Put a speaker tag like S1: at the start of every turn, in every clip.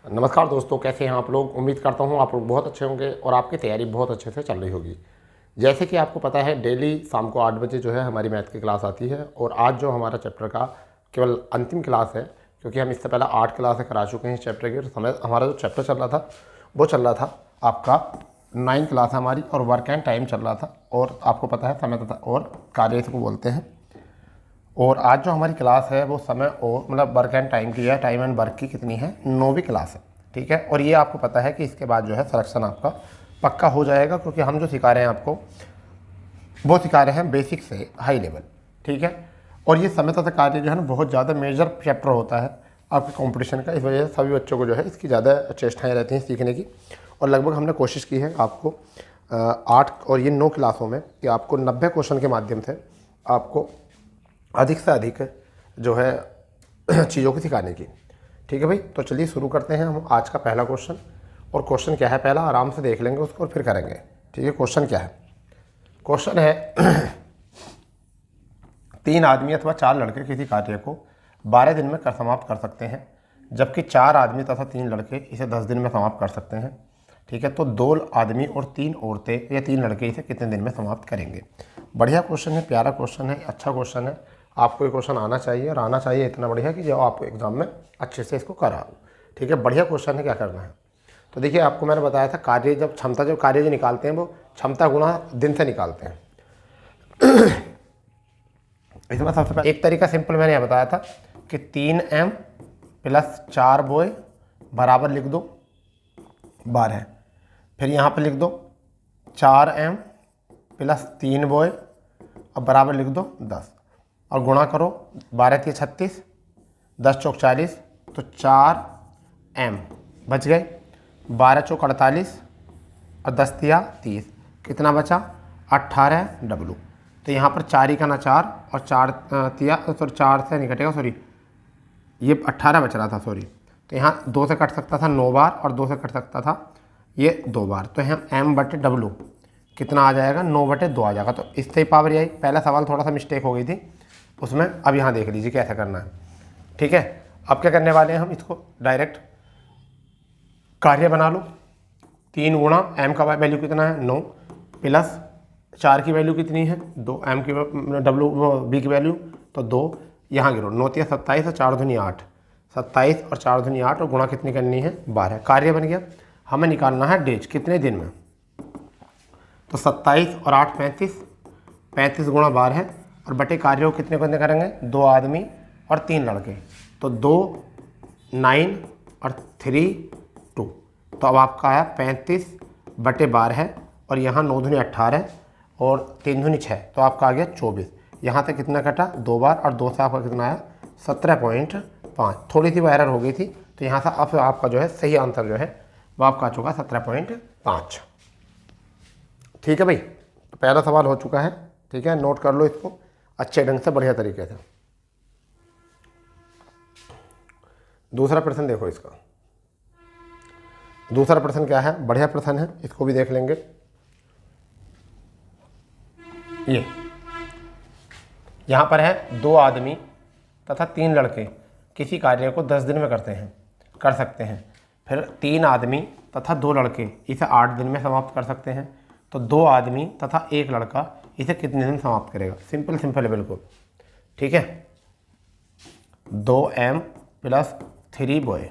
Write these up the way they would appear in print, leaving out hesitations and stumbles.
S1: नमस्कार दोस्तों, कैसे हैं आप लोग। उम्मीद करता हूं आप लोग बहुत अच्छे होंगे और आपकी तैयारी बहुत अच्छे से चल रही होगी। जैसे कि आपको पता है, डेली शाम को 8 बजे जो है हमारी मैथ की क्लास आती है और आज जो हमारा चैप्टर का केवल अंतिम क्लास है, क्योंकि हम इससे पहले 8 क्लासें करा चुके हैं इस चैप्टर की। समय हमारा जो चैप्टर चल रहा था वो चल रहा था आपका 9 क्लास हमारी, और वर्क एंड टाइम चल रहा था। और आपको पता है समय तथा और कार्य इसको बोलते हैं। और आज जो हमारी क्लास है वो समय और मतलब वर्क एंड टाइम की है, टाइम एंड वर्क की कितनी है, 9वीं क्लास है। ठीक है, और ये आपको पता है कि इसके बाद जो है सिलेक्शन आपका पक्का हो जाएगा, क्योंकि हम जो सिखा रहे हैं आपको वो सिखा रहे हैं बेसिक से हाई लेवल। ठीक है, और ये समय तथा कार्य जो है ना बहुत ज़्यादा मेजर चैप्टर होता है आपके कंपटीशन का। इस वजह से सभी बच्चों को जो है इसकी ज़्यादा चेष्टाएँ रहती हैं सीखने की। और लगभग हमने कोशिश की है आपको 8 और ये 9 क्लासों में कि आपको 90 क्वेश्चन के माध्यम से आपको अधिक से अधिक जो है चीज़ों को सिखाने की। ठीक है भाई, तो चलिए शुरू करते हैं हम आज का पहला क्वेश्चन। और क्वेश्चन क्या है, पहला आराम से देख लेंगे उसको और फिर करेंगे। ठीक है, क्वेश्चन क्या है। क्वेश्चन है 3 आदमी अथवा 4 लड़के किसी कार्य को 12 दिन में कर समाप्त कर सकते हैं, जबकि 4 आदमी तथा 3 लड़के इसे 10 दिन में समाप्त कर सकते हैं। ठीक है, तो 2 आदमी और 3 औरतें या 3 लड़के इसे कितने दिन में समाप्त करेंगे। बढ़िया क्वेश्चन है, प्यारा क्वेश्चन है, अच्छा क्वेश्चन है। आपको ये क्वेश्चन आना चाहिए, और आना चाहिए इतना बढ़िया कि जो आप एग्जाम में अच्छे से इसको करा लो। ठीक है, बढ़िया क्वेश्चन है। क्या करना है, तो देखिए आपको मैंने बताया था कार्य जब क्षमता जब कार्य जो निकालते हैं वो क्षमता गुणा दिन से निकालते हैं। इसमें सबसे पहले एक तरीका सिंपल मैंने यह बताया था कि 3m प्लस 4 बॉय बराबर लिख दो 12। फिर यहाँ पर लिख दो 4m प्लस 3 बॉय और बराबर लिख दो 10, और गुणा करो 12 3 36, 10 चौक 40, तो 4m बच गए, 12 चौक 48 और 10 तिया 30, कितना बचा 18w। तो यहाँ पर 4 ही का ना 4 और 4 तिया सॉरी 4 से नहीं कटेगा, सॉरी ये 18 बच रहा था, सॉरी। तो यहाँ 2 से कट सकता था 9 बार और 2 से कट सकता था ये 2 बार। तो यहाँ m/w कितना आ जाएगा, 9/2 आ जाएगा। तो इससे ही पावर आई। पहला सवाल थोड़ा सा मिस्टेक हो गई थी उसमें, अब यहाँ देख लीजिए कैसे करना है। ठीक है, अब क्या करने वाले हैं हम, इसको डायरेक्ट कार्य बना लो। 3 गुणा m का वैल्यू कितना है 9, प्लस 4 की वैल्यू कितनी है 2, m की b की वैल्यू तो 2, यहाँ गिरो 9 तिया 27 और 4 दूनी 8, 27 और 4 दूनी 8, और गुणा कितनी करनी है 12। कार्य बन गया। हमें निकालना है डेज कितने दिन में, तो 27 और 8 35, 35 गुणा 12 है, और बटे कार्यों कितने कितने करेंगे 2 आदमी और 3 लड़के, तो 2 9 और 3 2। तो अब आपका है 35/12 है, और यहाँ 9 दूनी 18 और 3 दूनी 6, तो आपका आ गया 24। यहाँ से कितना कटा 2 बार, और 2 से आपका कितना आया 17.5। थोड़ी सी वो एरर हो गई थी, तो यहाँ से अब आपका जो है सही आंसर जो है वो आपका आ चुका 17.5। ठीक है भाई, तो पहला सवाल हो चुका है। ठीक है, नोट कर लो इसको अच्छे ढंग से, बढ़िया तरीके से। दूसरा प्रश्न देखो इसका। दूसरा प्रश्न क्या है, बढ़िया प्रश्न है, इसको भी देख लेंगे। ये यहाँ पर है 2 आदमी तथा 3 लड़के किसी कार्य को 10 दिन में कर सकते हैं। फिर 3 आदमी तथा 2 लड़के इसे 8 दिन में समाप्त कर सकते हैं। तो 2 आदमी तथा 1 लड़का इसे कितने दिन समाप्त करेगा। सिंपल सिंपल है बिल्कुल। ठीक है, 2m प्लस 3 बॉय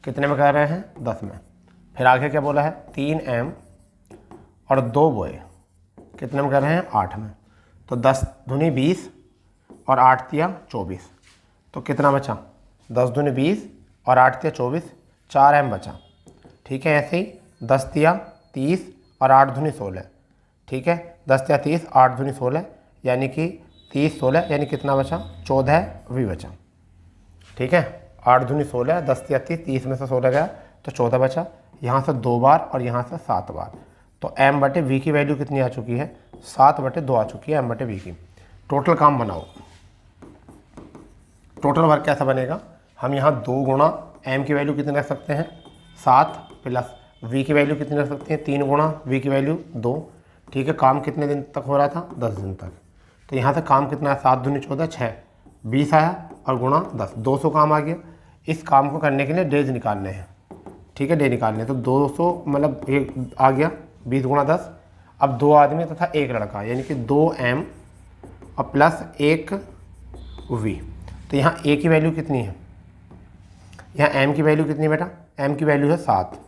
S1: कितने में कर रहे हैं 10 में। फिर आगे क्या बोला है 3m और 2 बॉय कितने में कर रहे हैं 8 में। तो 10 दूनी 20 और 8 तिया 24, तो कितना बचा 10 दूनी 20 और 8 तिया 24, 4m बचा। ठीक है, ऐसे ही 10 तिया 30 और 8 दूनी 16। ठीक है, 10 तिया 30 8 दूनी 16, यानी कि 30 16, यानी कितना बचा 14v बचा। ठीक है, 8 दूनी 16, 10 तिया 30, 30 में से 16 गया तो 14 बचा। यहाँ से 2 बार और यहाँ से 7 बार, तो m/v की वैल्यू कितनी आ चुकी है 7/2 आ चुकी है m/v की। टोटल काम बनाओ। टोटल वर्क कैसा बनेगा, हम यहाँ 2 गुणा m की वैल्यू कितनी रख सकते हैं 7, प्लस v की वैल्यू कितनी रख सकते हैं 3 गुणा v की वैल्यू 2। ठीक है, काम कितने दिन तक हो रहा था 10 दिन तक। तो यहाँ से काम कितना है 7 दूनी 14 6, 20 आया और गुणा 10, 200 काम आ गया। इस काम को करने के लिए डेज निकालने हैं। ठीक है, डे निकालने। तो 200 मतलब एक आ गया 20 गुणा 10। अब 2 आदमी तथा एक लड़का, यानी कि 2m और प्लस 1v। तो यहाँ a की वैल्यू कितनी है, यहाँ m की वैल्यू कितनी है बेटा, m की वैल्यू है 7,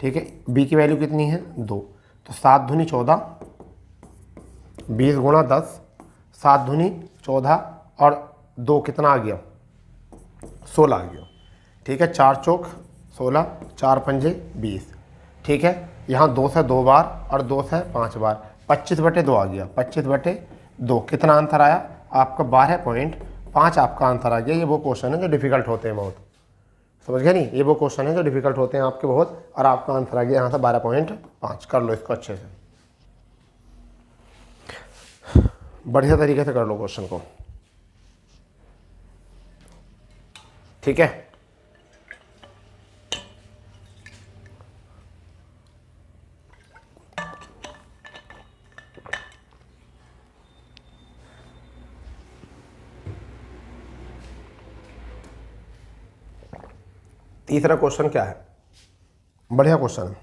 S1: ठीक है। b की वैल्यू कितनी है 2, तो 7 दूनी 14, 20 गुणा 10, 7 दूनी 14 और 2 कितना आ गया 16 आ गया, ठीक है। 4 चौक 16, 4 पंजे 20, ठीक है। यहाँ 2 से 2 बार और 2 से 5 बार, 25/2 आ गया, 25/2 कितना आंसर आया आपका 12.5 आपका आंसर आ गया। ये वो क्वेश्चन है जो डिफिकल्ट होते हैं बहुत, समझ गए नहीं, ये वो क्वेश्चन है जो डिफिकल्ट होते हैं आपके बहुत, और आपका आंसर आ गया यहाँ से 12.5। कर लो इसको अच्छे से, बढ़िया तरीके से कर लो क्वेश्चन को, ठीक है। तीसरा क्वेश्चन क्या है, बढ़िया क्वेश्चन है।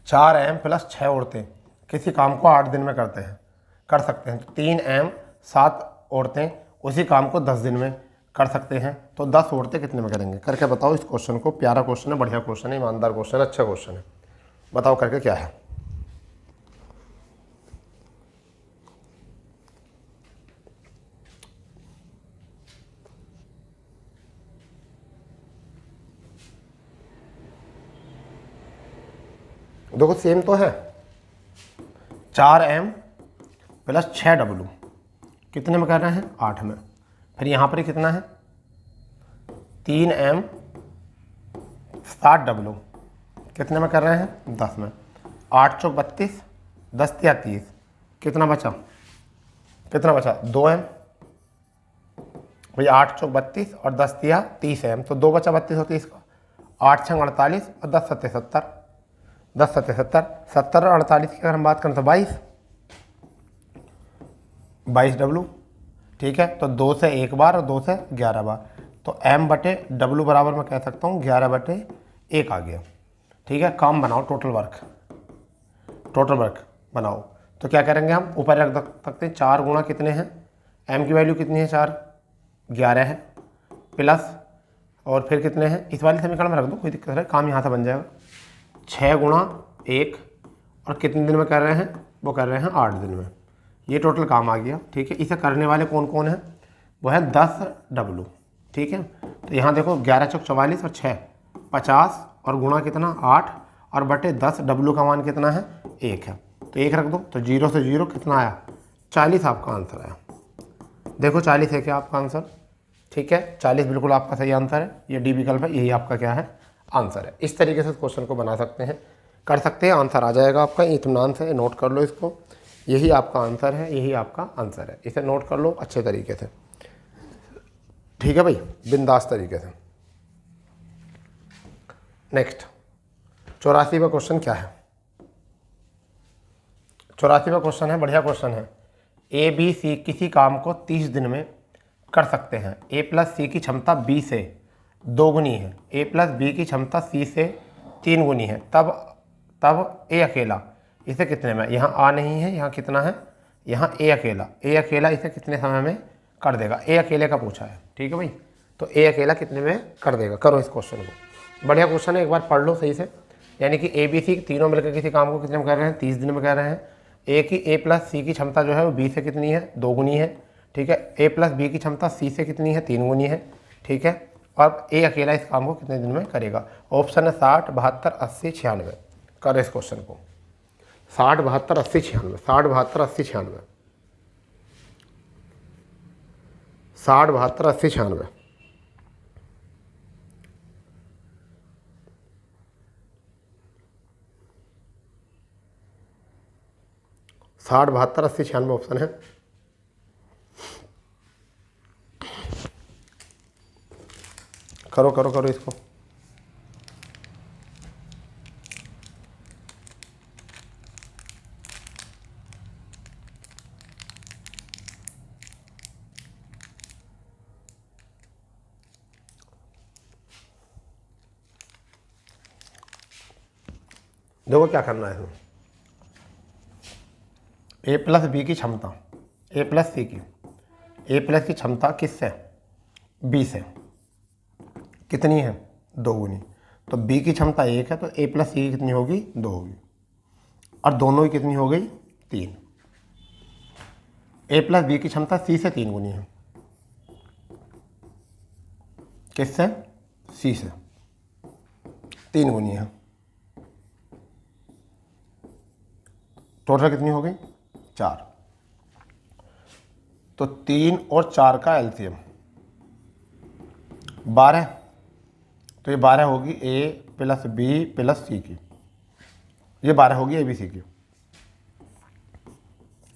S1: 4m प्लस 6 औरतें किसी काम को 8 दिन में कर सकते हैं। तो 3m 7 औरतें उसी काम को 10 दिन में कर सकते हैं, तो 10 औरतें कितने में करेंगे, करके बताओ इस क्वेश्चन को। प्यारा क्वेश्चन है, बढ़िया क्वेश्चन है, ईमानदार क्वेश्चन है, अच्छा क्वेश्चन है, बताओ करके क्या है। देखो सेम तो है, 4m प्लस 6w कितने में कर रहे हैं 8 में। फिर यहाँ पर कितना है 3m 7w कितने में कर रहे हैं 10 में। 8 चौक 32, 10 या 30, कितना बचा 2m भाई। 8 चौक 32 और 10 या 30m, तो 2 बचा 32 और 30 का। 8 छंग 48 और 10 सत्ते 70, 10 सत्ते 70, 70 और 48 की अगर हम बात करें तो 22w, ठीक है। तो 2 से 1 बार और 2 से 11 बार, तो m/w बराबर मैं कह सकता हूँ 11/1 आ गया, ठीक है। काम बनाओ, टोटल वर्क बनाओ। तो क्या करेंगे हम, ऊपर रख सकते हैं 4 गुणा कितने हैं, m की वैल्यू कितनी है 4, 11 है, प्लस और फिर कितने हैं, इस वाले समीकरण में रख दो, कोई दिक्कत नहीं, काम यहाँ से बन जाएगा। 6 गुणा 1 और कितने दिन में कर रहे हैं, वो कर रहे हैं 8 दिन में, ये टोटल काम आ गया, ठीक है। इसे करने वाले कौन कौन है, वो है 10w, ठीक है। तो यहाँ देखो 11 चौक 44 और 6 50 और गुणा कितना 8 और बटे 10w का मान कितना है 1 है, तो 1 रख दो। तो 0 से 0 कितना आया 40 आपका आंसर आया। देखो 40 है क्या आपका आंसर, ठीक है, 40 बिल्कुल आपका सही आंसर है। ये डी विकल्प है, यही आपका क्या है आंसर है। इस तरीके से क्वेश्चन को बना सकते हैं, कर सकते हैं, आंसर आ जाएगा आपका। इत्मीनान से नोट कर लो इसको, यही आपका आंसर है, यही आपका आंसर है। इसे नोट कर लो अच्छे तरीके से, ठीक है भाई, बिंदास तरीके से। नेक्स्ट 84वां क्वेश्चन क्या है, 84वां क्वेश्चन है, बढ़िया क्वेश्चन है। ए बी सी किसी काम को 30 दिन में कर सकते हैं। ए प्लस सी की क्षमता बी से 2 गुनी है, ए प्लस बी की क्षमता सी से 3 गुनी है, तब ए अकेला इसे कितने में, यहाँ आ नहीं है, यहाँ कितना है, यहाँ ए अकेला इसे कितने समय में कर देगा। ए अकेले का पूछा है, ठीक है भाई। तो ए अकेला कितने में कर देगा, करो इस क्वेश्चन को, बढ़िया क्वेश्चन है, एक बार पढ़ लो सही से। यानी कि ए बी सी तीनों मिलकर किसी काम को कितने में कर रहे हैं 30 दिन में कर रहे हैं। ए प्लस सी की क्षमता जो है वो बी से कितनी है 2 गुनी है, ठीक है। ए प्लस बी की क्षमता सी से कितनी है 3 गुनी है, ठीक है। और ए अकेला इस काम को कितने दिन में करेगा। ऑप्शन है 60 72 80 96, कर इस क्वेश्चन को 60 72 80 96, 60 72 80 96, 60 72 80 96, 60 72 80 96 ऑप्शन है। करो करो करो इसको, देखो क्या करना है इसमें, ए प्लस बी की क्षमता, ए प्लस सी की, ए प्लस की क्षमता किससे, बी से, कितनी है, 2 गुनी। तो बी की क्षमता 1 है तो ए प्लस सी की कितनी होगी, 2 होगी, और दोनों की कितनी हो गई, 3। ए प्लस बी की क्षमता सी से 3 गुनी है, किससे, सी से 3 गुनी है। टोटल कितनी हो गई, 4। तो 3 और 4 का एलसीएम 12, तो ये 12 होगी ए प्लस बी प्लस सी की, ये 12 होगी ए बी सी की,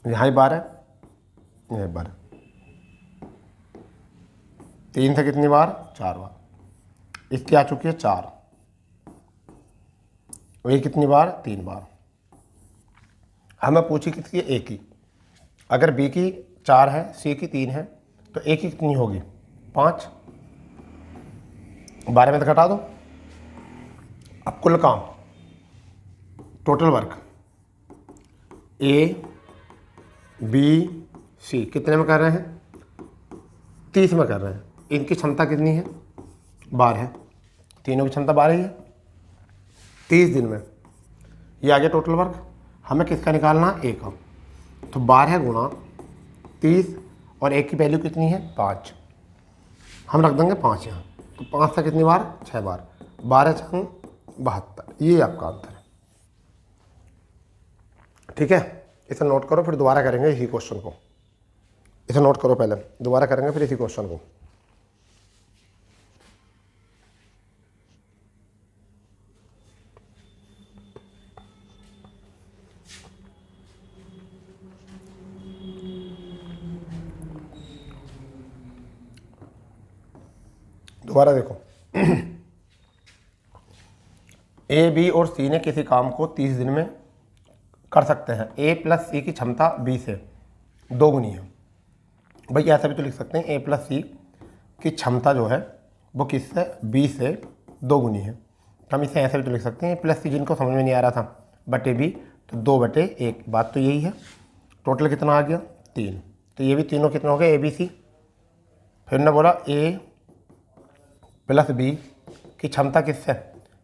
S1: यहाँ ही 12, यहाँ 12, 3 से कितनी बार, 4 बार, इसकी आ चुकी है 4, और ये कितनी बार, 3 बार। हमें पूछी किसकी, ए की। अगर बी की 4 है, सी की 3 है, तो ए की कितनी होगी, 5, 12 में तो घटा दो। अब कुल काम, total work, A B C कितने में कर रहे हैं, 30 में कर रहे हैं। इनकी क्षमता कितनी है, 12 है, तीनों की क्षमता 12 ही है, 30 दिन में। ये आ गया टोटल वर्क। हमें किसका निकालना, ए का। तो 12 गुणा 30, और ए की वैल्यू कितनी है, 5, हम रख देंगे 5 यहाँ। तो 5 से कितनी बार, 6 बार, 12 6 72, ये आपका आंसर है। ठीक है, इसे नोट करो, फिर दोबारा करेंगे इसी क्वेश्चन को। इसे नोट करो पहले, दोबारा करेंगे फिर इसी क्वेश्चन को। दोबारा देखो, ए बी और सी ने किसी काम को 30 दिन में कर सकते हैं। ए प्लस सी की क्षमता बी से 2 गुनी है। भाई ऐसा भी तो लिख सकते हैं, ए प्लस सी की क्षमता जो है वो किससे, बी से 2 गुनी है। तो हम इसे ऐसे भी तो लिख सकते हैं, ए प्लस सी जिनको समझ में नहीं आ रहा था, बटे बी, तो 2/1, बात तो यही है। टोटल कितना आ गया, 3। तो ये भी तीनों कितना हो गया, ए बी सी। फिर ने बोला ए प्लस बी की क्षमता किससे,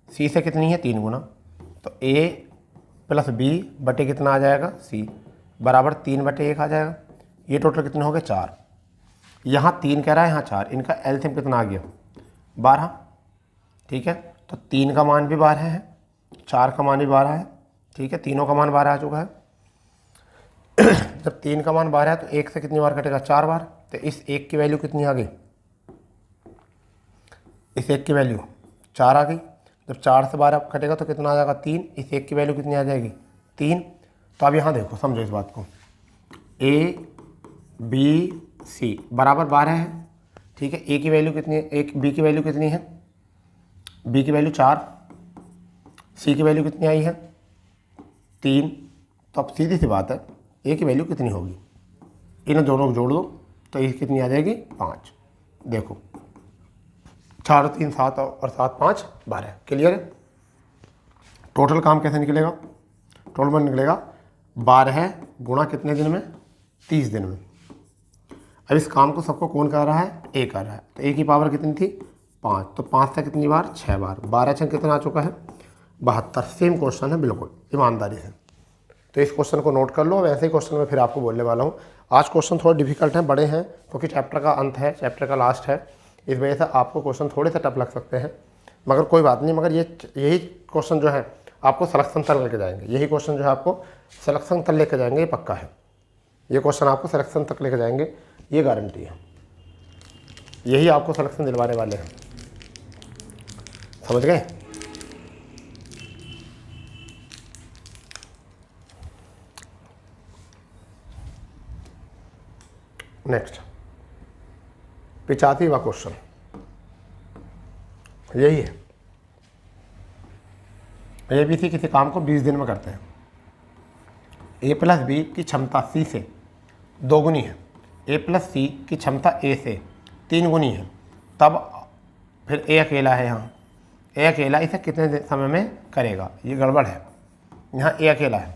S1: सी से कितनी है, 3 गुना। तो ए प्लस बी बटे कितना आ जाएगा, सी, बराबर 3/1 आ जाएगा। ये टोटल कितने हो गए, 4। यहाँ 3 कह रहा है, यहाँ 4, इनका एलसीएम कितना आ गया, 12। ठीक है, तो 3 का मान भी 12 है, 4 का मान भी 12 है। ठीक है, तीनों का मान 12 आ चुका है। जब 3 का मान 12 है तो 1 से कितनी बार कटेगा, 4 बार। तो इस 1 की वैल्यू कितनी आ गई, इस 1 की वैल्यू 4 आ गई। जब 4 से 12 कटेगा तो कितना आ जाएगा, 3। इस 1 की वैल्यू कितनी आ जाएगी, 3। तो अब यहाँ देखो, समझो इस बात को, ए बी सी बराबर 12 है। ठीक है, ए की वैल्यू कितनी है, एक बी की वैल्यू कितनी है, बी की वैल्यू 4, सी की वैल्यू कितनी आई है, 3। तो अब सीधी सी बात है, ए की वैल्यू कितनी होगी, इन दोनों को जोड़ दो तो ये कितनी आ जाएगी, 5। देखो 4 3 7 और 7 5 12, क्लियर है। टोटल काम कैसे निकलेगा, टोटल में निकलेगा 12 गुणा कितने दिन में, 30 दिन में। अब इस काम को सबको कौन कर रहा है, ए कर रहा है। तो ए की पावर कितनी थी, 5, तो 5 से कितनी बार, 6 बार, 12 6 कितना आ चुका है, 72। सेम क्वेश्चन है, बिल्कुल ईमानदारी से। तो इस क्वेश्चन को नोट कर लो। वैसे ही क्वेश्चन में फिर आपको बोलने वाला हूँ। आज क्वेश्चन थोड़े डिफिकल्ट हैं, बड़े हैं, क्योंकि चैप्टर का अंत है, चैप्टर का लास्ट है, इस वजह से आपको क्वेश्चन थोड़े से टफ लग सकते हैं, मगर कोई बात नहीं। मगर यही क्वेश्चन जो है आपको सिलेक्शन तक लेके जाएंगे, यही क्वेश्चन जो है आपको सिलेक्शन तक लेके जाएंगे, ये पक्का है। ये क्वेश्चन आपको सिलेक्शन तक लेके जाएंगे, ये गारंटी है। यही आपको सिलेक्शन दिलवाने वाले हैं, समझ गए। नेक्स्ट 85वां क्वेश्चन यही है। ए बी सी किसी काम को 20 दिन में करते हैं। ए प्लस बी की क्षमता सी से 2 गुनी है, ए प्लस सी की क्षमता ए से 3 गुनी है। तब फिर ए अकेला है, यहाँ ए अकेला इसे कितने समय में करेगा, ये गड़बड़ है। यहाँ ए अकेला है,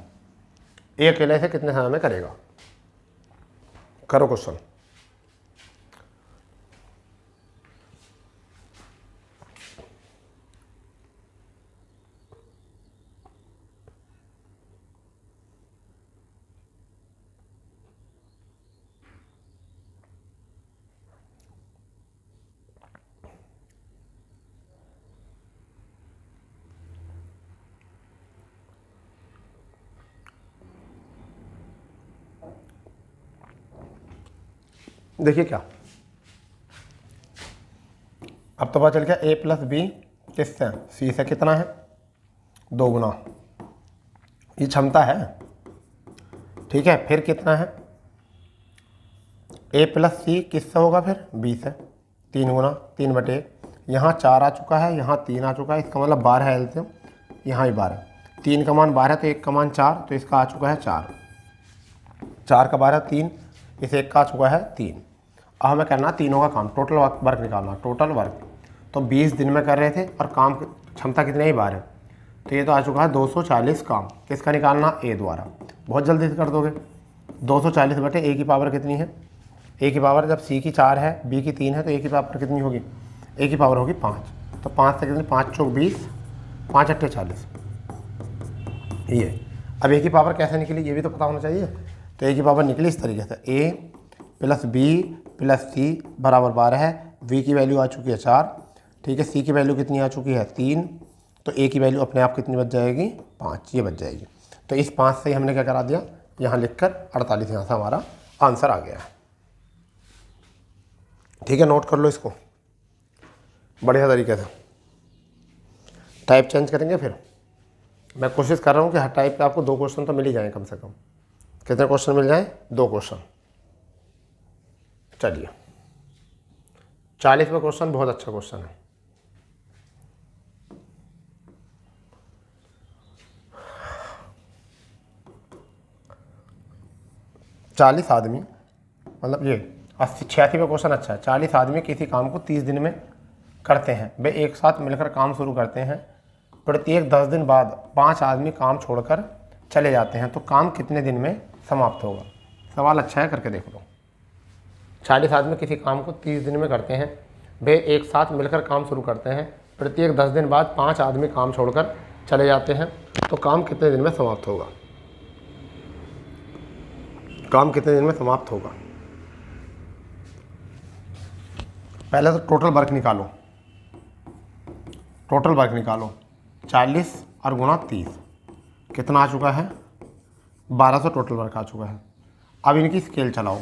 S1: ए अकेले से कितने समय में करेगा। करो क्वेश्चन। देखिए क्या, अब तो पता चल गया ए प्लस बी किससे, सी से कितना है, 2 गुना, ये क्षमता है। ठीक है, फिर कितना है, ए प्लस सी किससे होगा फिर, बी से, 3 गुना 3 बटे, यहाँ 4 आ चुका है, यहाँ 3 आ चुका है, इसका मतलब 12 है एलसीएम, यहाँ भी 12, 3 का मान 12 तो 1 का मान 4, तो इसका आ चुका है 4, 4 का 12 3, इस 1 का आ चुका है 3। अब हमें करना तीनों का काम, टोटल वर्क निकालना, टोटल वर्क। तो 20 दिन में कर रहे थे और काम क्षमता कितने ही बार है, तो ये तो आ चुका है 240 काम। किसका निकालना, ए द्वारा। बहुत जल्दी से कर दोगे। 240 बटे ए की पावर कितनी है, ए की पावर जब सी की 4 है, बी की 3 है, तो ए की पावर कितनी होगी, ए की पावर होगी 5। तो 5 से कितनी, 5 चौक 20, 5 अट्ठे 40। ये अब ए की पावर कैसे निकली ये भी तो पता होना चाहिए। तो ए की पावर निकली इस तरीके से, ए प्लस बी प्लस सी बराबर 12 है। वी की वैल्यू आ चुकी है 4, ठीक है। सी की वैल्यू कितनी आ चुकी है, 3। तो ए की वैल्यू अपने आप कितनी बच जाएगी, 5, ये बच जाएगी। तो इस 5 से ही हमने क्या करा दिया, यहाँ लिखकर 48, यहाँ से हमारा आंसर आ गया है। ठीक है, नोट कर लो इसको बढ़िया तरीके से। टाइप चेंज करेंगे फिर। मैं कोशिश कर रहा हूँ कि हर टाइप पे आपको 2 क्वेश्चन तो मिल ही जाएँ कम से कम। कितने क्वेश्चन मिल जाएँ, 2 क्वेश्चन। चलिए 40वां क्वेश्चन बहुत अच्छा क्वेश्चन है। चालीस आदमी, मतलब ये 86वां क्वेश्चन अच्छा है। 40 आदमी किसी काम को 30 दिन में करते हैं। वे एक साथ मिलकर काम शुरू करते हैं। प्रत्येक 10 दिन बाद 5 आदमी काम छोड़कर चले जाते हैं, तो काम कितने दिन में समाप्त होगा। सवाल अच्छा है, करके देख लो। 40 आदमी किसी काम को 30 दिन में करते हैं। वे एक साथ मिलकर काम शुरू करते हैं। प्रत्येक 10 दिन बाद 5 आदमी काम छोड़कर चले जाते हैं, तो काम कितने दिन में समाप्त होगा। काम कितने दिन में समाप्त होगा। पहले तो टोटल वर्क निकालो। टोटल वर्क निकालो, 40 और गुणा 30 कितना आ चुका है, 1200 टोटल वर्क आ चुका है। अब इनकी स्केल चलाओ।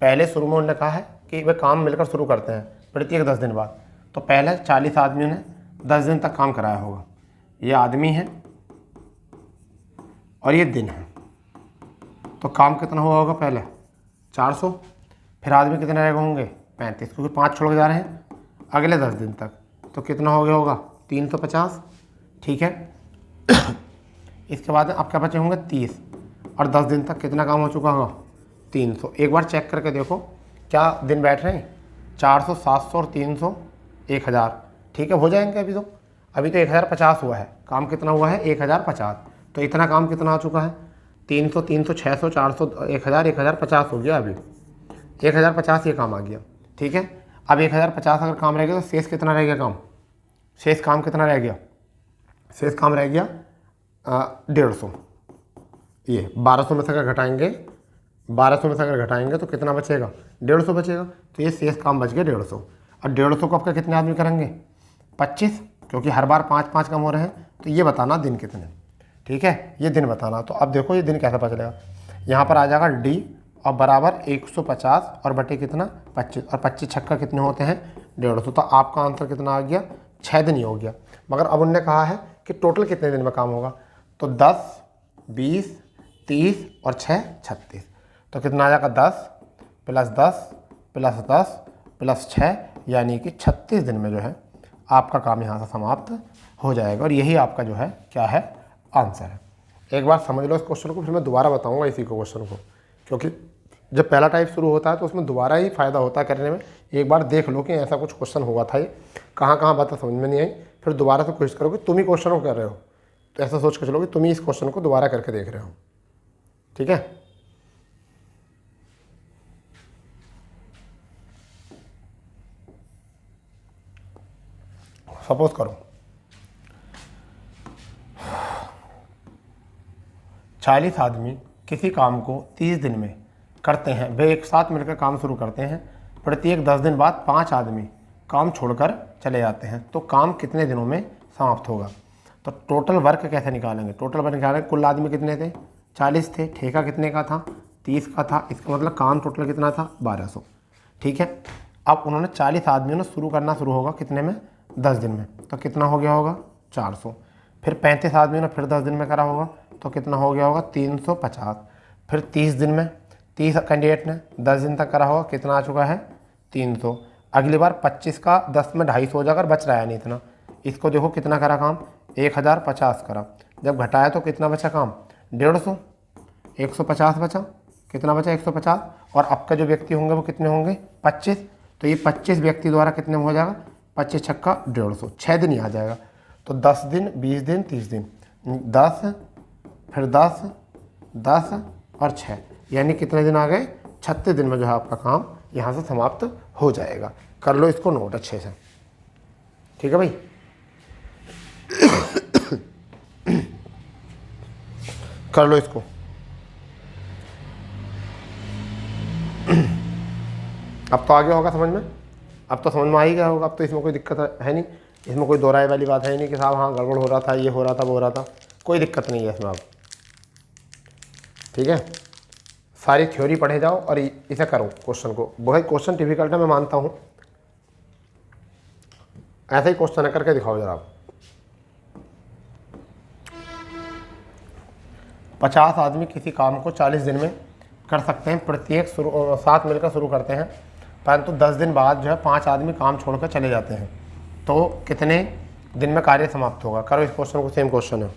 S1: पहले शुरू में उन्होंने कहा है कि वे काम मिलकर शुरू करते हैं प्रत्येक 10 दिन बाद। तो पहले 40 आदमियों ने 10 दिन तक काम कराया होगा। ये आदमी है और ये दिन है, तो काम कितना हुआ होगा, पहले 400, फिर आदमी कितने रहेगा होंगे 35, क्योंकि 5 छोड़ के जा रहे हैं अगले 10 दिन तक। तो कितना हो गया होगा 350, ठीक है। इसके बाद अब क्या बचे होंगे 30, और 10 दिन तक कितना काम हो चुका होगा 300। एक बार चेक करके देखो क्या दिन बैठ रहे हैं, 400, 700 और 300, 1000, ठीक है, हो जाएंगे। अभी तो 1050 हुआ है, काम कितना हुआ है 1050। तो इतना काम कितना आ चुका है, 300, 300, 600, 400, 1000, 1050 हो गया। अभी 1050 ये काम आ गया, ठीक है। अब 1050 अगर काम रह गया तो शेष कितना रह गया काम, शेष काम कितना रह गया, शेष काम रह गया 150। ये 1200 में से अगर घटाएंगे, 1200 में से अगर घटाएंगे तो कितना बचेगा, 150 बचेगा। तो ये शेष काम बच गया 150। और 150 को आपका कितने आदमी करेंगे, 25, क्योंकि हर बार 5-5 कम हो रहे हैं। तो ये बताना दिन कितने, ठीक है, ये दिन बताना। तो अब देखो ये दिन कैसे पता चलेगा। यहाँ पर आ जाएगा डी और बराबर 150 और बटे कितना 25, और 25 छक्का कितने होते हैं 150। तो आपका आंसर कितना आ गया, 6 दिन ही हो गया। मगर अब उनने कहा है कि टोटल कितने दिन में काम होगा। तो 10, 20, 30 और 6 36। तो कितना आ जाएगा 10 + 10 + 10 + 6, यानी कि 36 दिन में जो है आपका काम यहाँ से समाप्त हो जाएगा। और यही आपका जो है क्या है, आंसर है। एक बार समझ लो इस क्वेश्चन को, फिर मैं दोबारा बताऊंगा इसी को क्वेश्चन को, क्योंकि जब पहला टाइप शुरू होता है तो उसमें दोबारा ही फ़ायदा होता है करने में। एक बार देख लो कि ऐसा कुछ क्वेश्चन हुआ था, ये कहाँ बात समझ में नहीं आई, फिर दोबारा से कोशिश करो कि तुम ही क्वेश्चन को कर रहे हो तो ऐसा सोच के चलो कि तुम ही इस क्वेश्चन को दोबारा करके देख रहे हो, ठीक है। सपोज करो 40 आदमी किसी काम को 30 दिन में करते हैं। वे एक साथ मिलकर काम शुरू करते हैं। प्रत्येक 10 दिन बाद 5 आदमी काम छोड़कर चले जाते हैं, तो काम कितने दिनों में समाप्त होगा। तो टोटल वर्क कैसे निकालेंगे, टोटल वर्क निकालेंगे। कुल आदमी कितने थे, 40 थे। ठेका कितने का था, 30 का था। इसका मतलब काम टोटल कितना था, 1200, ठीक है। अब उन्होंने 40 आदमियों ने शुरू करना शुरू होगा कितने में, 10 दिन में, तो कितना हो गया होगा, 400। फिर 35 आदमियों ने फिर 10 दिन में करा होगा, तो कितना हो गया होगा, 350। फिर 30 दिन में 30 कैंडिडेट ने 10 दिन तक करा होगा, कितना आ चुका है, 300। अगली बार 25 का 10 में 250 हो जाकर बच रहा है नहीं इतना। इसको देखो कितना करा काम, 1050 करा। जब घटाया तो कितना बचा काम, 150। 150 बचा, कितना बचा, 150। और अब के जो व्यक्ति होंगे वो कितने होंगे, 25। तो ये 25 व्यक्ति द्वारा कितने में हो जाएगा, 25 छक्का 150, 6 दिन ही आ जाएगा। तो 10 दिन, 20 दिन, 30 दिन, 10 फिर 10 10 और 6, यानी कितने दिन आ गए, 36 दिन में जो है आपका काम यहाँ से समाप्त हो जाएगा। कर लो इसको नोट अच्छे से, ठीक है भाई। कर लो इसको। अब तो आ गया होगा समझ में, अब तो समझ में आ ही गया होगा। अब तो इसमें कोई दिक्कत है नहीं, इसमें कोई दोहराए वाली बात है नहीं कि साहब हाँ गड़बड़ हो रहा था, ये हो रहा था, वो हो रहा था। कोई दिक्कत नहीं है इसमें अब, ठीक है। सारी थ्योरी पढ़े जाओ और इसे करो क्वेश्चन को। बहुत क्वेश्चन डिफिकल्ट है, मैं मानता हूँ। ऐसे ही क्वेश्चन है, करके दिखाओ जरा आप। 50 आदमी किसी काम को 40 दिन में कर सकते हैं। प्रत्येक साथ मिलकर शुरू करते हैं, परंतु 10 दिन बाद जो है 5 आदमी काम छोड़कर चले जाते हैं, तो कितने दिन में कार्य समाप्त होगा। करो इस क्वेश्चन को, सेम क्वेश्चन है।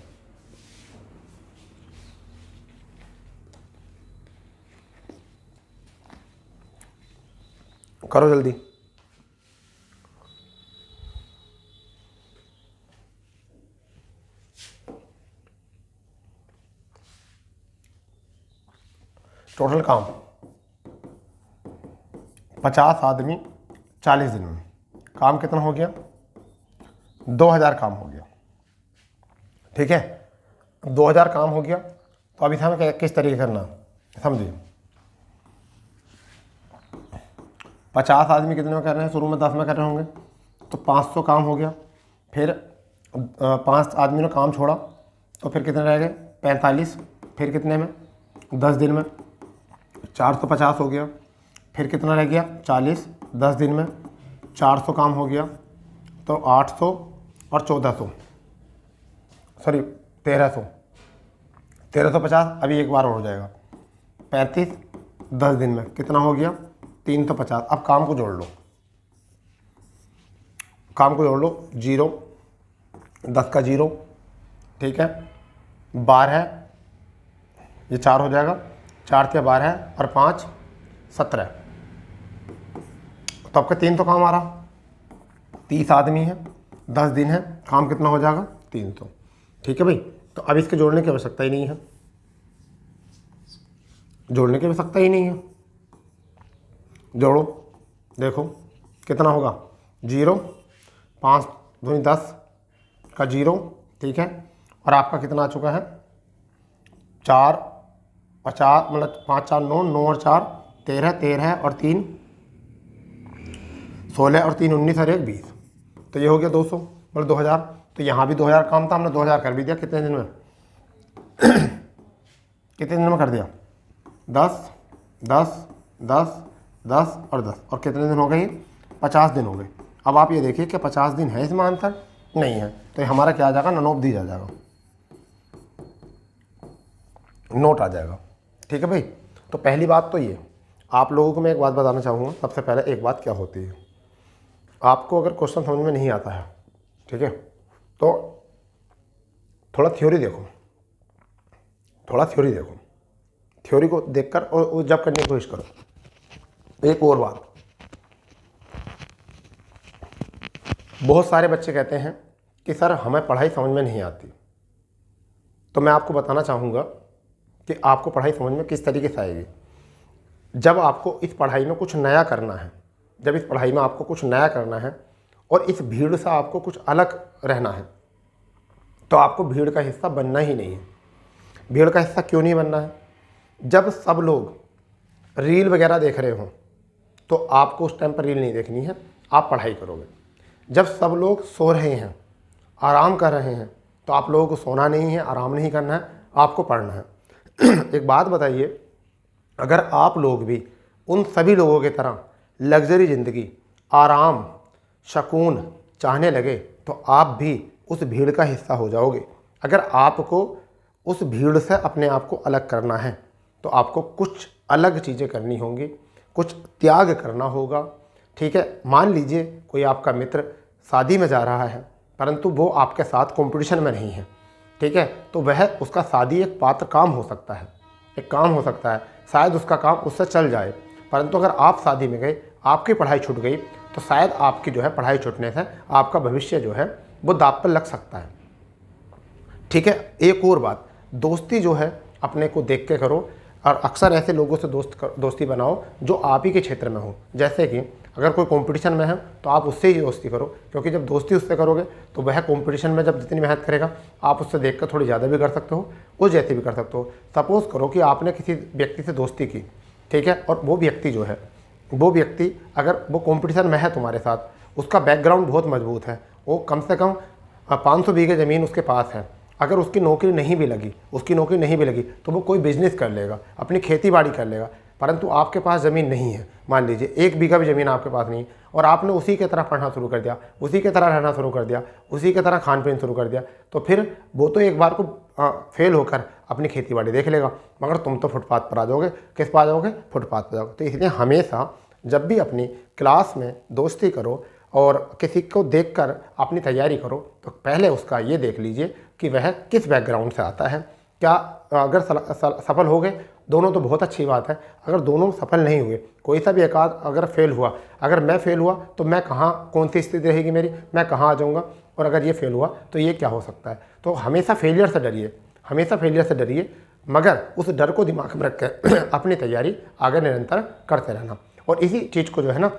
S1: करो जल्दी। टोटल काम 50 आदमी 40 दिन में, काम कितना हो गया, 2000 काम हो गया, ठीक है। 2000 काम हो गया, तो अभी हमें किस तरीके करना समझिए। 50 आदमी कितने में कर रहे हैं, शुरू में 10 में कर रहे होंगे, तो 500 काम हो गया। फिर 5 आदमी ने काम छोड़ा, तो फिर कितने रह गए, 45। फिर कितने में, 10 दिन में 450 हो गया। फिर कितना रह गया, 40। 10 दिन में 400 काम हो गया, तो 800 और 1400, सॉरी 1300, 1350। अभी एक बार और हो जाएगा, 35। 10 दिन में कितना हो गया, 350। अब काम को जोड़ लो, काम को जोड़ लो, 0 10 का 0, ठीक है। 12 है, ये 4 हो जाएगा, 4 के 12 है और 5 17। तो आपका 3 तो काम आ रहा, 30 आदमी है, 10 दिन है, काम कितना हो जाएगा, 300, ठीक है भाई। तो अब इसके जोड़ने की आवश्यकता ही नहीं है, जोड़ने की आवश्यकता ही नहीं है। जोड़ो, देखो कितना होगा, 0 5 2 10 का 0, ठीक है। और आपका कितना आ चुका है, 4 और 4 मतलब 5 4 9, 9 और 4 13, 13 और 3 16 और 3 19 और 1 20, तो ये हो गया 200 मतलब 2000। तो यहाँ भी 2000 काम था, हमने 2000 कर भी दिया। कितने दिन में कितने दिन में कर दिया, 10 10 10 10 और 10, और कितने दिन हो गए, 50 दिन हो गए। अब आप ये देखिए कि 50 दिन है इसमें आंसर नहीं है, तो हमारा क्या आ जाएगा, नोट दी आ जाएगा, नोट आ जाएगा, ठीक है भाई। तो पहली बात तो ये, आप लोगों को मैं एक बात बताना चाहूँगा। सबसे पहले एक बात क्या होती है, आपको अगर क्वेश्चन समझ में नहीं आता है, ठीक है, तो थोड़ा थ्योरी देखो, थोड़ा थ्योरी देखो, थ्योरी को देखकर और जब करने की कोशिश करो। एक और बात, बहुत सारे बच्चे कहते हैं कि सर हमें पढ़ाई समझ में नहीं आती, तो मैं आपको बताना चाहूँगा कि आपको पढ़ाई समझ में किस तरीके से आएगी। जब आपको इस पढ़ाई में कुछ नया करना है, जब इस पढ़ाई में आपको कुछ नया करना है और इस भीड़ से आपको कुछ अलग रहना है, तो आपको भीड़ का हिस्सा बनना ही नहीं है। भीड़ का हिस्सा क्यों नहीं बनना है? जब सब लोग रील वगैरह देख रहे हों तो आपको उस टाइम पर रील नहीं देखनी है, आप पढ़ाई करोगे। जब सब लोग सो रहे हैं, आराम कर रहे हैं, तो आप लोगों को सोना नहीं है, आराम नहीं करना है, आपको पढ़ना है। एक बात बताइए, अगर आप लोग भी उन सभी लोगों की तरह लग्जरी ज़िंदगी, आराम, सुकून चाहने लगे तो आप भी उस भीड़ का हिस्सा हो जाओगे। अगर आपको उस भीड़ से अपने आप को अलग करना है तो आपको कुछ अलग चीज़ें करनी होंगी, कुछ त्याग करना होगा। ठीक है, मान लीजिए कोई आपका मित्र शादी में जा रहा है परंतु वो आपके साथ कंपटीशन में नहीं है। ठीक है, तो वह उसका शादी एक पात्र काम हो सकता है, एक काम हो सकता है, शायद उसका काम उससे चल जाए। परंतु अगर आप शादी में गए, आपकी पढ़ाई छूट गई, तो शायद आपकी जो है पढ़ाई छूटने से आपका भविष्य जो है वो दांव पर लग सकता है। ठीक है, एक और बात, दोस्ती जो है अपने को देख के करो और अक्सर ऐसे लोगों से दोस्ती बनाओ जो आप ही के क्षेत्र में हो। जैसे कि अगर कोई कंपटीशन में है तो आप उससे ही दोस्ती करो, क्योंकि जब दोस्ती उससे करोगे तो वह कंपटीशन में जब जितनी मेहनत करेगा आप उससे देखकर थोड़ी ज़्यादा भी कर सकते हो, उस जैसे भी कर सकते हो। सपोज़ करो कि आपने किसी व्यक्ति से दोस्ती की, ठीक है, और वो व्यक्ति जो है, वो व्यक्ति अगर वो कंपटीशन में है तुम्हारे साथ, उसका बैकग्राउंड बहुत मजबूत है, वो कम से कम 500 बीघे ज़मीन उसके पास है, अगर उसकी नौकरी नहीं भी लगी तो वो कोई बिजनेस कर लेगा, अपनी खेती बाड़ी कर लेगा। परंतु आपके पास ज़मीन नहीं है, मान लीजिए 1 बीघा भी ज़मीन आपके पास नहीं, और आपने उसी की तरह पढ़ना शुरू कर दिया, उसी की तरह रहना शुरू कर दिया, उसी की तरह खान पीन शुरू कर दिया, तो फिर वो तो एक बार को फेल होकर अपनी खेती बाड़ी देख लेगा, मगर तुम तो फुटपाथ पर आ जाओगे। किस पर आ जाओगे? फुटपाथ पर जाओगे। तो इसलिए हमेशा जब भी अपनी क्लास में दोस्ती करो और किसी को देखकर अपनी तैयारी करो तो पहले उसका ये देख लीजिए कि वह किस बैकग्राउंड से आता है। क्या अगर सफल हो गए दोनों तो बहुत अच्छी बात है, अगर दोनों सफल नहीं हुए, कोई सा भी एक आध अगर फेल हुआ, अगर मैं फेल हुआ तो मैं कहाँ, कौन सी स्थिति रहेगी मेरी, मैं कहाँ आ जाऊँगा, और अगर ये फेल हुआ तो ये क्या हो सकता है। तो हमेशा फेलियर से डरिए, हमेशा फेलियर से डरिए, मगर उस डर को दिमाग में रख कर अपनी तैयारी आगे निरंतर करते रहना। और इसी चीज़ को जो है ना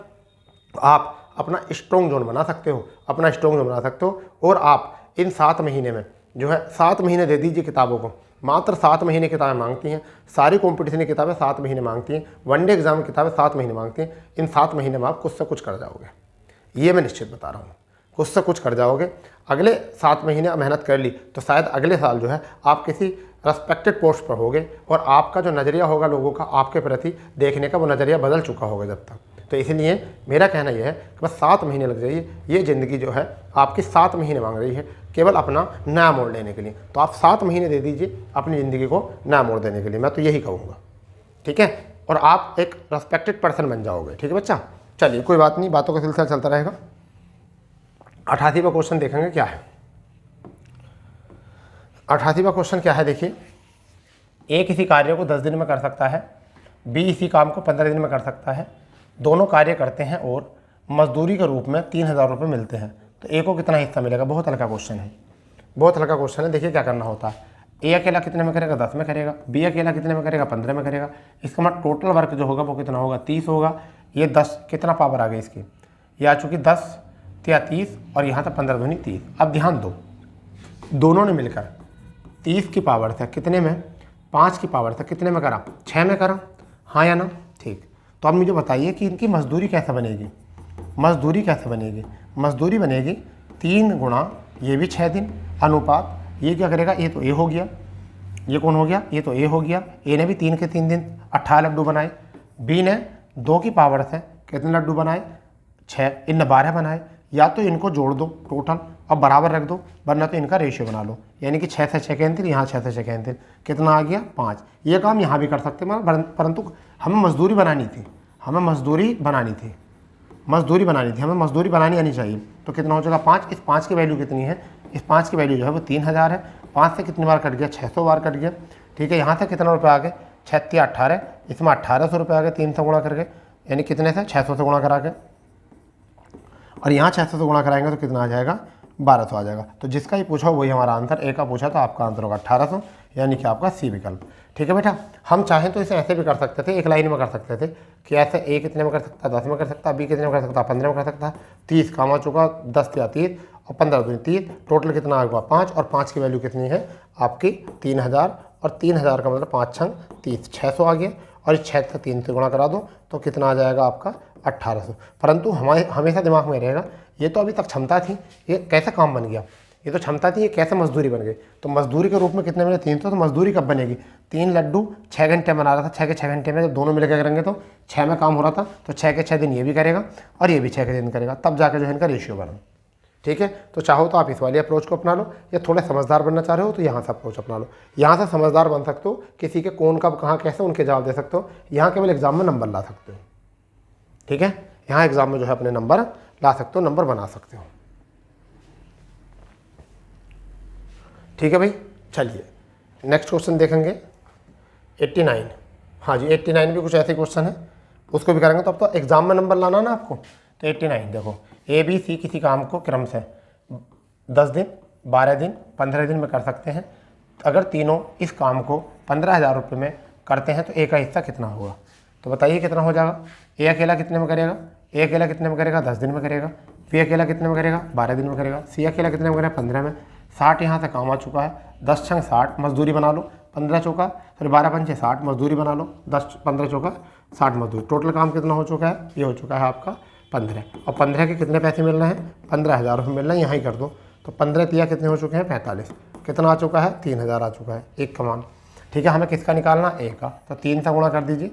S1: आप अपना स्ट्रॉन्ग जोन बना सकते हो, अपना स्ट्रॉन्ग जोन बना सकते हो। और आप इन 7 महीने में जो है 7 महीने दे दीजिए किताबों को, मात्र 7 महीने किताबें मांगती हैं, सारी कॉम्पिटिशन की किताबें 7 महीने मांगती हैं, वनडे एग्जाम की किताबें 7 महीने मांगती हैं। इन 7 महीने में आप कुछ से कुछ कर जाओगे, ये मैं निश्चित बता रहा हूँ, कुछ से कुछ कर जाओगे। अगले 7 महीने मेहनत कर ली तो शायद अगले साल जो है आप किसी रेस्पेक्टेड पोस्ट पर होगे और आपका जो नज़रिया होगा लोगों का आपके प्रति देखने का, वो नज़रिया बदल चुका होगा जब तक। तो इसलिए मेरा कहना यह है कि बस 7 महीने लग जाइए, ये ज़िंदगी जो है आपकी 7 महीने मांग रही है केवल अपना नया मोड़ लेने के लिए। तो आप 7 महीने दे दीजिए अपनी ज़िंदगी को नया मोड़ देने के लिए, मैं तो यही कहूँगा। ठीक है, और आप एक रेस्पेक्टेड पर्सन बन जाओगे। ठीक है बच्चा, चलिए कोई बात नहीं, बातों का सिलसिला चलता रहेगा। 88वां क्वेश्चन देखेंगे क्या है। 88वां क्वेश्चन क्या है, देखिए, ए किसी कार्य को 10 दिन में कर सकता है, बी इसी काम को 15 दिन में कर सकता है, दोनों कार्य करते हैं और मजदूरी के रूप में 3000 रुपये मिलते हैं, तो ए को कितना हिस्सा मिलेगा। बहुत हल्का क्वेश्चन है, बहुत हल्का क्वेश्चन है। देखिए क्या करना होता है, ए अकेला कितने में करेगा, 10 में करेगा, बी अकेला कितने में करेगा, 15 में करेगा। इसका मतलब टोटल वर्क जो होगा वो कितना होगा, 30 होगा। ये 10 कितना पावर आ गई इसकी, ये आ चुकी 10 या 30 और यहाँ तक 15 दूनी 30। अब ध्यान दो, दोनों ने मिलकर 30 की पावर से कितने में, 5 की पावर से कितने में करा, 6 में करा, हाँ या ना। ठीक, तो अब मुझे बताइए कि इनकी मजदूरी कैसे बनेगी। मजदूरी कैसे बनेगी, मजदूरी बनेगी 3 गुणा ये भी 6 दिन अनुपात, ये क्या करेगा, ये तो ए हो गया, ये कौन हो गया, ये तो ए हो गया। ए ने भी 3 के 3 दिन 18 लड्डू बनाए, बी ने 2 की पावर से कितने लड्डू बनाए, 6, इन 12 बनाए। या तो इनको जोड़ दो टोटल और बराबर रख दो, वरना तो इनका रेशियो बना लो, यानी कि 6 से 6 कैंसिल, यहाँ 6 से 6 कैंसिल, कितना आ गया 5। ये काम यहाँ भी कर सकते हैं, परंतु हमें मजदूरी बनानी थी, हमें मजदूरी बनानी थी, हमें मजदूरी बनानी आनी चाहिए। तो कितना हो जाएगा 5, इस 5 की वैल्यू कितनी है, इस 5 की वैल्यू जो है वो 3000 है। 5 से कितनी बार कट गया, 600 बार कट गया। ठीक है, यहाँ से कितना रुपये आ गए, 6 18, इसमें 1800 रुपये आ गए 3 से गुणा करके, यानी कितने से 600 से गुणा करा के, और यहाँ 600 से गुणा कराएंगे तो कितना आ जाएगा 1200 आ जाएगा। तो जिसका ही पूछा वही हमारा आंसर, ए का पूछा तो आपका आंसर होगा 1800, यानी कि आपका सी विकल्प। ठीक है बेटा, हम चाहें तो इसे ऐसे भी कर सकते थे, एक लाइन में कर सकते थे कि ऐसे ए कितने में कर सकता, 10 में कर सकता, बी कितने में कर सकता, 15 में कर सकता, 30 काम आ चुका, 10 या 30 और 15 दूनी 30, टोटल कितना आ गया 5, और 5 की वैल्यू कितनी है आपकी 3000, और 3000 का मतलब 5 छंग 30, 600 आ गया, और इस 6 से 3 से गुणा करा दो तो कितना आ जाएगा आपका 1800। परंतु हमारे हमेशा दिमाग में रहेगा ये तो अभी तक क्षमता थी, ये कैसे काम बन गया, ये तो क्षमता थी, ये कैसे मजदूरी बन गई। तो मजदूरी के रूप में कितने मिले 300, तो मजदूरी कब बनेगी, 3 लड्डू 6 घंटे बना रहा था, 6 के 6 घंटे में जब दोनों मिलकर करेंगे तो 6 में काम हो रहा था, तो 6 के 6 दिन ये भी करेगा और ये भी 6 के दिन करेगा, तब जाकर जो है इनका रेशियो बना। ठीक है, तो चाहो तो आप इस वाली अप्रोच को अपना लो, या थोड़े समझदार बनना चाह रहे हो तो यहाँ से अप्रोच अपना लो। यहाँ से समझदार बन सकते हो, किसी के कौन कब कहाँ कैसे उनके जवाब दे सकते हो, यहाँ केवल एग्जाम में नंबर ला सकते हो। ठीक है, यहाँ एग्जाम में जो है अपने नंबर ला सकते हो, नंबर बना सकते हो। ठीक है भाई, चलिए नेक्स्ट क्वेश्चन देखेंगे 89। हाँ जी, 89 भी कुछ ऐसे क्वेश्चन है, उसको भी करेंगे। तो अब तो एग्जाम में नंबर लाना ना आपको, तो 89 देखो, ए बी सी किसी काम को क्रम से 10 दिन, 12 दिन, 15 दिन में कर सकते हैं। अगर तीनों इस काम को 15,000 रुपये में करते हैं तो ए का हिस्सा कितना होगा। तो बताइए कितना हो जाएगा। ए अकेला कितने में करेगा, ए अकेला कितने में करेगा 10 दिन में करेगा, बी अकेला कितने में करेगा 12 दिन में करेगा, सी अकेला कितने में करेगा 15 में। 60 यहाँ से काम आ चुका है, 10 छंग 60 मजदूरी बना लो, 15 चौका फिर 12 पंचे 60 मजदूरी बना लो, 10 15 चौका 60 मजदूरी। टोटल काम कितना हो चुका है, ये हो चुका है आपका 15, और 15 के कितने पैसे मिल रहे हैं 15,000 रुपये मिल रहे हैं, यहाँ ही कर दो। तो 15 तिया कितने हो चुके हैं 45, कितना आ चुका है 3000 आ चुका है एक का मान। ठीक है, हमें किसका निकालना, ए का, तो 3 से गुणा कर दीजिए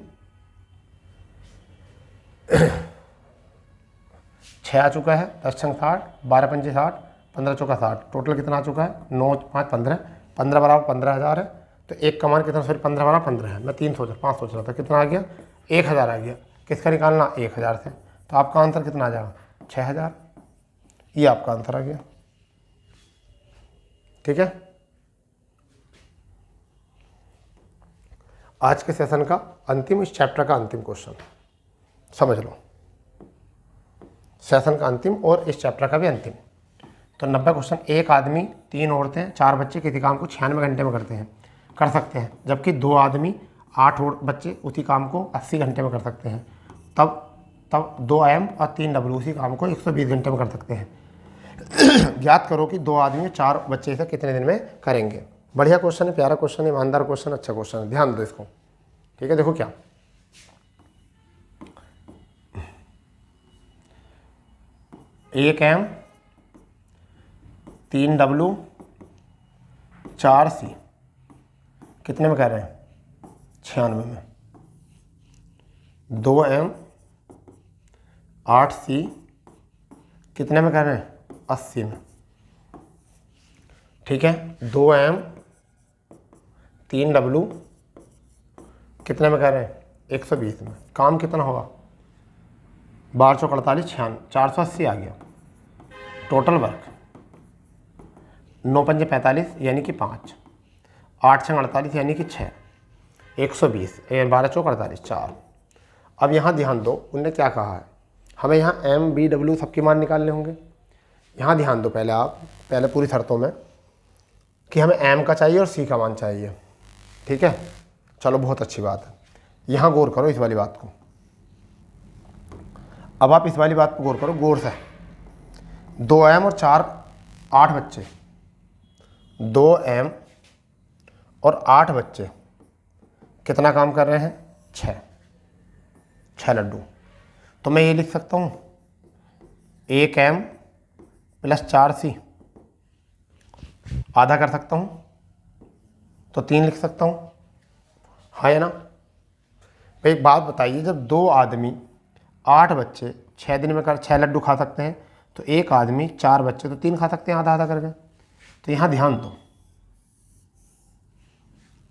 S1: 6 आ चुका है, 10 छंग 60, 12 पंचे 60, 15 चौका 60, टोटल कितना आ चुका है 9 5 15, 15 बराबर 15,000 है। तो एक का मान कितना, सॉरी 15 बराबर 15 है, मैं 5 सोच रहा था, कितना आ गया 1000 आ गया। किसका निकालना 1000 से, तो आपका आंसर कितना आ जाएगा 6000, ये आपका आंसर आ गया। ठीक है, आज के सेशन का अंतिम, इस चैप्टर का अंतिम क्वेश्चन समझ लो, सेशन का अंतिम और इस चैप्टर का भी अंतिम। तो 90 क्वेश्चन, एक आदमी 3 औरतें 4 बच्चे किसी काम को 96 घंटे में कर सकते हैं, जबकि 2 आदमी 8 बच्चे उसी काम को 80 घंटे में कर सकते हैं। तब 2 AM और 3 W उसी काम को 120 घंटे में कर सकते हैं। ज्ञात करो कि 2 आदमी 4 बच्चे इसे कितने दिन में करेंगे। बढ़िया क्वेश्चन है, प्यारा क्वेश्चन है, ईमानदार क्वेश्चन, अच्छा क्वेश्चन है, ध्यान दो इसको। ठीक है, देखो क्या 1 AM 3 W 4 C कितने में कर रहे हैं 96 में, 2 M 8 C कितने में कर रहे हैं 80 में। ठीक है, 2 M 3 W कितने में कर रहे हैं 120 में। काम कितना होगा 12 चौक 48 480 आ गया। टोटल वर्क 9 पंजे 45 यानी कि 5, 8 छंग 48 यानी कि 6, 120, 12 चौक 48 4। अब यहाँ ध्यान दो, उनने क्या कहा है, हमें यहाँ M B W सबके मान निकालने होंगे। यहाँ ध्यान दो पहले पूरी शर्तों में कि हमें M का चाहिए और C का मान चाहिए। ठीक है, चलो बहुत अच्छी बात है, यहाँ गौर करो इस वाली बात को। अब आप इस वाली बात को गौर करो गौर से। 2 M और 4 8 बच्चे, 2 M और 8 बच्चे कितना काम कर रहे हैं 6 लड्डू। तो मैं ये लिख सकता हूँ 1 M प्लस 4 C, आधा कर सकता हूँ तो 3 लिख सकता हूँ, हाँ है ना भाई। एक बात बताइए, जब 2 आदमी 8 बच्चे 6 दिन में 6 लड्डू खा सकते हैं, तो एक आदमी 4 बच्चे तो 3 खा सकते हैं आधा आधा करके। तो यहाँ ध्यान दो,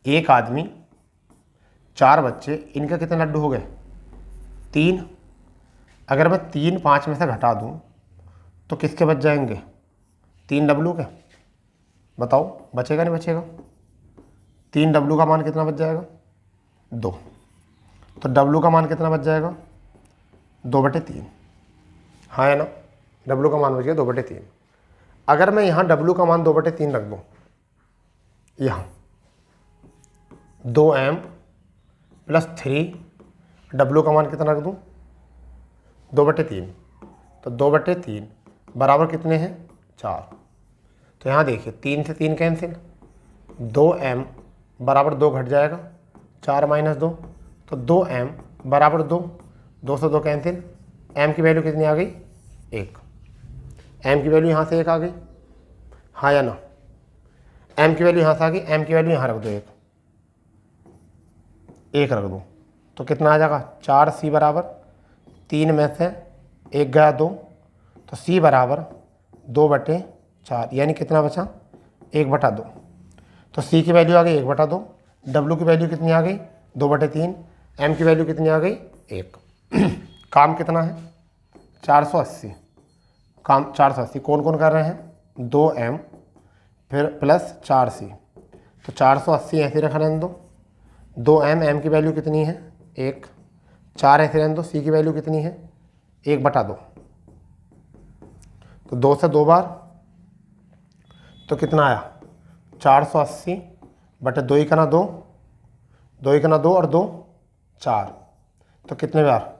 S1: एक आदमी 4 बच्चे, इनका कितने लड्डू हो गए 3। अगर मैं 3 5 में से घटा दूँ तो किसके बच जाएंगे 3 W के, बताओ बचेगा नहीं बचेगा। 3 W का मान कितना बच जाएगा 2, तो W का मान कितना बच जाएगा 2/3, हाँ है ना। W का मान बच गया 2/3। अगर मैं यहाँ W का मान 2/3 रख दूँ, यहाँ 2m + 3, W का मान कितना रख दूँ 2/3, तो 2/3 बराबर कितने हैं 4। तो यहाँ देखिए 3 से 3 कैंसिल, 2m बराबर 2 घट जाएगा, 4 - 2, तो 2m बराबर 2, 2 से 2 कैंसिल, m की वैल्यू कितनी आ गई 1। m की वैल्यू यहाँ से 1 आ गई, हाँ या ना, m की वैल्यू यहाँ से आ गई, m की वैल्यू यहाँ रख दो 1 रख दो, तो कितना आ जाएगा 4c बराबर 3 में से 1 गया 2, तो c बराबर 2/4, यानी कितना बचा 1/2। तो c की वैल्यू आ गई 1/2, w की वैल्यू कितनी आ गई 2/3, m की वैल्यू कितनी आ गई 1। काम कितना है 480, काम 480 कौन कौन कर रहे हैं 2m फिर प्लस 4c, तो 480 ऐसे रखा रहने दो, 2m m की वैल्यू कितनी है 1, 4 ऐसे रहने दो, c की वैल्यू कितनी है 1/2, तो 2 से 2 बार, तो कितना आया 480 बटे 2 × 2, 2 × 2 और 2 4, तो कितने बार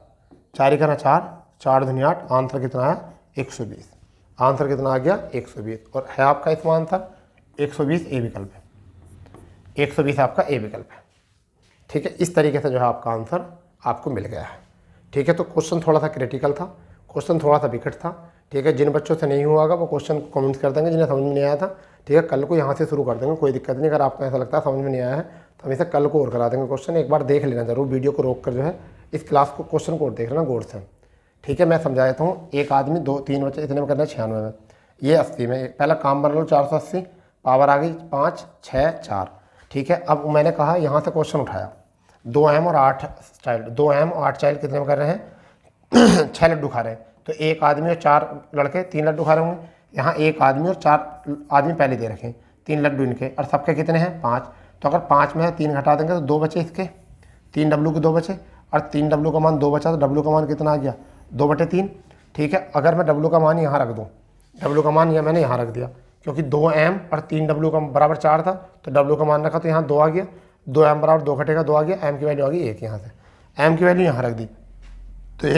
S1: 4 × 4, 4 दूनी 8, आंसर कितना आया 120। आंसर कितना आ गया 120, और है आपका इसमें आंसर 120 ए विकल्प है, 120 आपका ए विकल्प है। ठीक है, इस तरीके से जो है आपका आंसर आपको मिल गया है। ठीक है, तो क्वेश्चन थोड़ा सा क्रिटिकल था, क्वेश्चन थोड़ा सा विकट था। ठीक है, जिन बच्चों से नहीं हुआ होगा वो क्वेश्चन कमेंट्स कर देंगे, जिन्हें समझ में नहीं आया था। ठीक है, कल को यहाँ से शुरू कर देंगे, कोई दिक्कत नहीं। अगर आपको ऐसा लगता है समझ में नहीं आया है तो हम इसे कल को और करा देंगे क्वेश्चन। एक बार देख लेना जरूर, वीडियो को रोक कर जो है इस क्लास को क्वेश्चन को देख लेना गौर से। ठीक है, मैं समझा देता हूँ। एक आदमी 2-3 बच्चे इतने में करना है 96 में, ये 80 में। पहला काम बना लो 480, पावर आ गई 5, 6, 4। ठीक है, अब मैंने कहा यहाँ से क्वेश्चन उठाया 2m और 8 चाइल्ड, 2m और 8 चाइल्ड कितने में कर रहे हैं 6 लड्डू खा रहे हैं। तो एक आदमी और 4 लड़के 3 लड्डू खा रहे होंगे। यहाँ एक आदमी और 4 आदमी पहले दे रखे हैं, 3 लड्डू इनके, और सबके कितने हैं 5। तो अगर 5 में 3 घटा देंगे तो 2 बचे इसके, 3 W के 2 बचे, और 3 W का मान 2 बचा, तो W का मान कितना आ गया 2/3। ठीक है, अगर मैं W का मान यहाँ रख दूँ, W का मान यह मैंने यहाँ रख दिया, क्योंकि 2m और 3W का बराबर 4 था, तो W का मान रखा तो यहाँ 2 आ गया, 2m बराबर 2 घटेगा 2 आ गया, m की वैल्यू आ गई 1। यहाँ से m की वैल्यू यहाँ रख दी, तो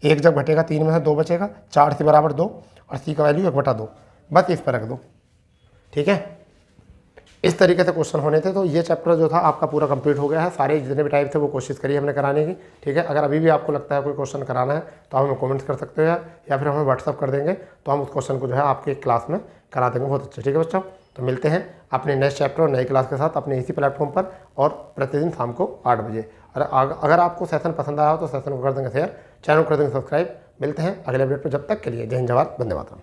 S1: 1 जब घटेगा 3 में से 2 बचेगा, 4 से बराबर 2, और c का वैल्यू 1/2, बस इस पर रख दो। ठीक है, इस तरीके से क्वेश्चन होने थे। तो ये चैप्टर जो था आपका पूरा कंप्लीट हो गया है। सारे जितने भी टाइप थे वो कोशिश करी हमने कराने की। ठीक है, अगर अभी भी आपको लगता है कोई क्वेश्चन कराना है तो हमें कमेंट्स कर सकते हो, या फिर हमें व्हाट्सअप कर देंगे, तो हम उस क्वेश्चन को जो है आपके क्लास में करा देंगे बहुत अच्छा। ठीक है बच्चों, तो मिलते हैं अपने नेक्स्ट चैप्टर और नई क्लास के साथ अपने इसी प्लेटफॉर्म पर, और प्रतिदिन शाम को 8 बजे। और अगर आपको सेशन पसंद आया हो तो सेशन को कर देंगे शेयर, चैनल को कर देंगे सब्सक्राइब। मिलते हैं अगले अपडेट पर, जब तक के लिए जय हिंद, जय भारत, वंदे मातरम।